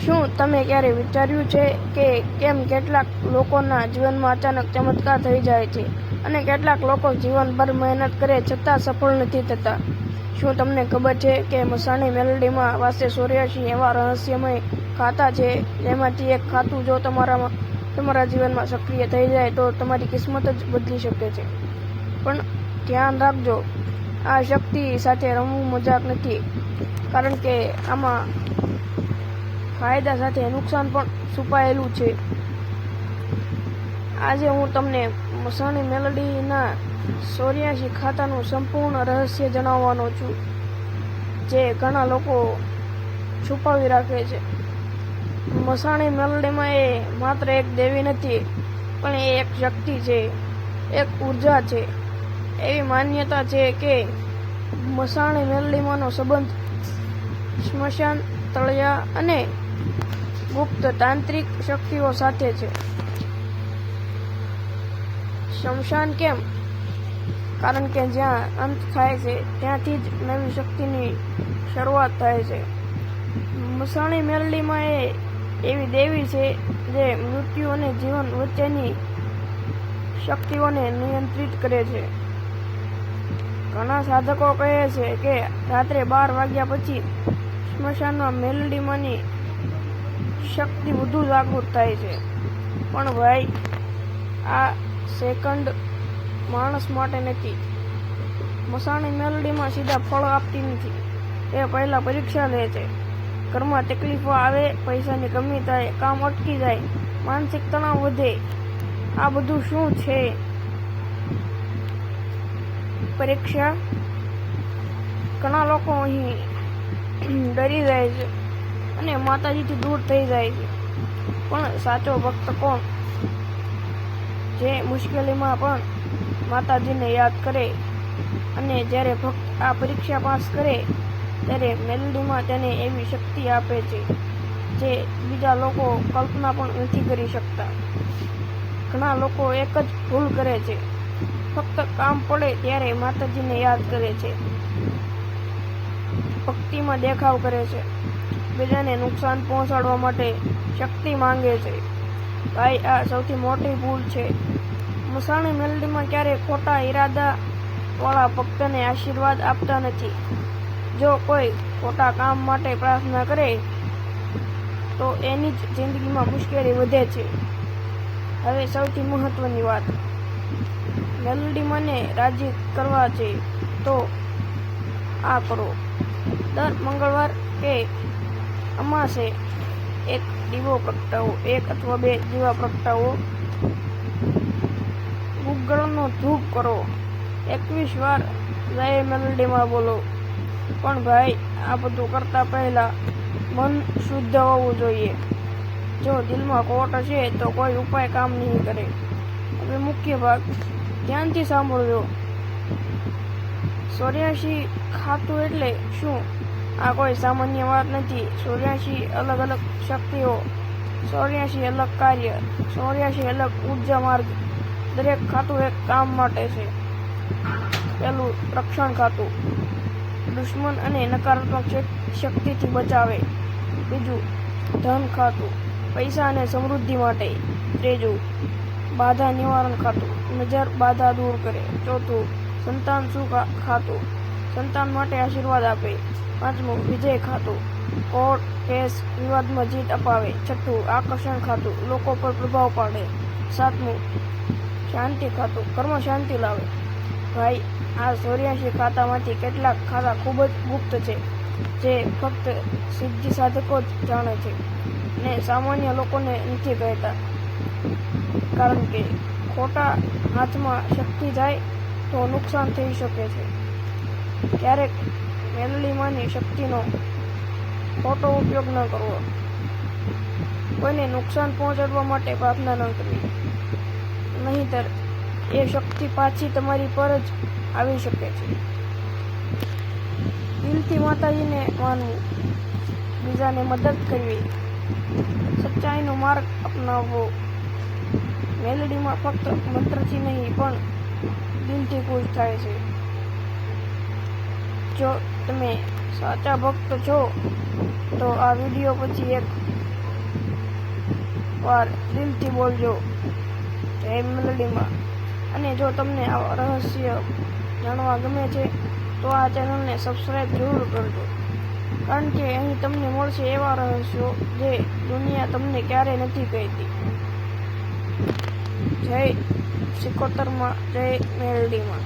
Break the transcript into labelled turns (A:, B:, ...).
A: શું તમે ક્યારે વિચાર્યું છે કે કેમ કેટલાક લોકોના જીવનમાં અચાનક ચમત્કાર થઈ જાય છે અને કેટલાક લોકો જીવનભર મહેનત કરે છતાં સફળ નથી થતા? શું તમને ખબર છે કે મસાણી મેલડીમાં વાસે 84 એવા રહસ્યમય ખાતા છે, જેમાંથી એક ખાતું જો તમારા જીવનમાં સક્રિય થઈ જાય તો તમારી કિસ્મત જ બદલી શકે છે. પણ ધ્યાન રાખજો, આ શક્તિ સાથે રમવું મજાક નથી, કારણ કે આમાં ફાયદા સાથે નુકસાન પણ છુપાયેલું છે. આજે હું તમને મસાણી મેલડીના 84 ખાતાનું સંપૂર્ણ રહસ્ય જણાવવાનો છું, જે ઘણા લોકો છુપાવી રાખે છે. મસાણી મેલડીમાં એ માત્ર એક દેવી નથી, પણ એ એક શક્તિ છે, એક ઉર્જા છે. એવી માન્યતા છે કે મસાણી મેલડીમાંનો સંબંધ સ્મશાન, તળિયા અને ગુપ્ત તાંત્રિક શક્તિઓ સાથે છે. સ્મશાન કેમ? કારણ કે જ્યાં અંત થાય છે ત્યાંથી જ નવી શક્તિની શરૂઆત થાય છે. મસાણી મેલડીમાં એ એવી દેવી છે જે મૃત્યુ અને જીવન વચ્ચેની શક્તિઓને નિયંત્રિત કરે છે. ઘણા સાધકો કહે છે કે રાત્રે 12 વાગ્યા પછી સ્મશાનમાં મેલડીમાંની શક્તિ વધુ જાગૃત થાય છે. પણ ભાઈ, આ સેકન્ડ માણસ માટે નથી. મસાણી મેલડીમાં સીધા ફળ આપતી નથી. એ પહેલા પરીક્ષા લે છે. ઘરમાં તકલીફો આવે, પૈસાની કમી થાય, કામ અટકી જાય, માનસિક તણાવ વધે. આ બધું શું છે? પરીક્ષા. ઘણા લોકો અહીં ડરી જાય છે અને માતાજીથી દૂર થઈ જાય છે. પણ સાચો ભક્ત કોણ? જે મુશ્કેલીમાં પણ માતાજીને યાદ કરે. અને જ્યારે ભક્ત આ પરીક્ષા પાસ કરે ત્યારે મેલડીમાં તેને એવી શક્તિ આપે છે જે બીજા લોકો કલ્પના પણ નથી કરી શકતા. ઘણા લોકો એક જ ભૂલ કરે છે, ફક્ત કામ પડે ત્યારે માતાજીને યાદ કરે છે, ભક્તિમાં દેખાવ કરે છે, બીજાને નુકસાન પહોંચાડવા માટે શક્તિ માંગે છે. ભાઈ, આ સૌથી મોટી ભૂલ છે. મસાણી મેલડીમાં ક્યારેય ખોટા ઈરાદા વાળા ભક્તને આશીર્વાદ આપતા નથી. જો કોઈ ખોટા કામ માટે પ્રાર્થના કરે તો એની જ જિંદગીમાં મુશ્કેલી વધે છે. હવે સૌથી મહત્વની વાત, મેલડીમાંને રાજી કરવા છે તો આ કરો. દર મંગળવાર કે અમાસે એક દીવો પ્રગટાવો, 1 અથવા 2 દીવા પ્રગટાવો. ગુગ્ગળનો ધૂપ કરો, 21 વાર જય મેલડીમાં બોલો. પણ ભાઈ, આ બધું કરતા પહેલા મન શુદ્ધ હોવું જોઈએ. જો દિલમાં ખોટ હશે તો કોઈ ઉપાય કામ નહીં કરે. હવે મુખ્ય ભાગ, ધ્યાનથી સાંભળજો. 84 ખાતું એટલે શું? આ કોઈ સામાન્ય વાત નથી. 84 અલગ અલગ શક્તિઓ, 84 અલગ કાર્ય, 84 અલગ ઉર્જા માર્ગ. દરેક ખાતું એક કામ માટે છે. પહેલું, રક્ષણ ખાતું, દુશ્મન અને નકારાત્મક શક્તિથી બચાવે. બીજું, ધન ખાતું, પૈસા અને સમૃદ્ધિ માટે. ત્રીજું, બાધા નિવારણ ખાતું, નજર બાધા દૂર કરે. ચોથું, સંતાન સુખ ખાતું, સંતાન માટે આશીર્વાદ આપે. પાંચમું, વિજય ખાતું, કોર્ટ કેસ વિવાદમાં જીત અપાવે. છઠ્ઠું, આકર્ષણ ખાતું, લોકો પર પ્રભાવ પાડે. સાતમું, શાંતિ ખાતું, ઘરમાં શાંતિ લાવે. ભાઈ, આ 84 ખાતામાંથી કેટલાક ખાતા ખૂબ જ ગુપ્ત છે, જે ફક્ત સિદ્ધિ સાધકો જ જાણે છે અને સામાન્ય લોકોને નથી કહેતા. કારણ કે ખોટા હાથમાં શક્તિ જાય તો નુકસાન થઈ શકે છે. ક્યારેક મેલડીમાંની શક્તિનો ખોટો ઉપયોગ ન કરવો. કોઈને નુકસાન પહોંચાડવા માટે પ્રાર્થના ન કરવી, નહીંતર એ શક્તિ પાછી તમારી પર જ આવી શકે છે. દિલથી માતાજીને માનવું, બીજાને મદદ કરવી, સચ્ચાઈનો માર્ગ અપનાવવો. મેલડીમાં ફક્ત મંત્રથી નહીં પણ દિલથી ખુશ થાય છે. જો તમે સાચા ભક્ત છો તો આ વિડીયો પછી એક વાર દિલથી બોલજો. જય મેલડીમાં. અને જો તમને આવા રહસ્ય જાણવા ગમે છે તો આ ચેનલને સબસ્ક્રાઈબ જરૂર કરજો, કારણ કે અહીં તમને મળશે એવા રહસ્યો જે દુનિયા તમને ક્યારેય નથી કહેતી. જય સિકોતરમાં, જય મેલડીમાં.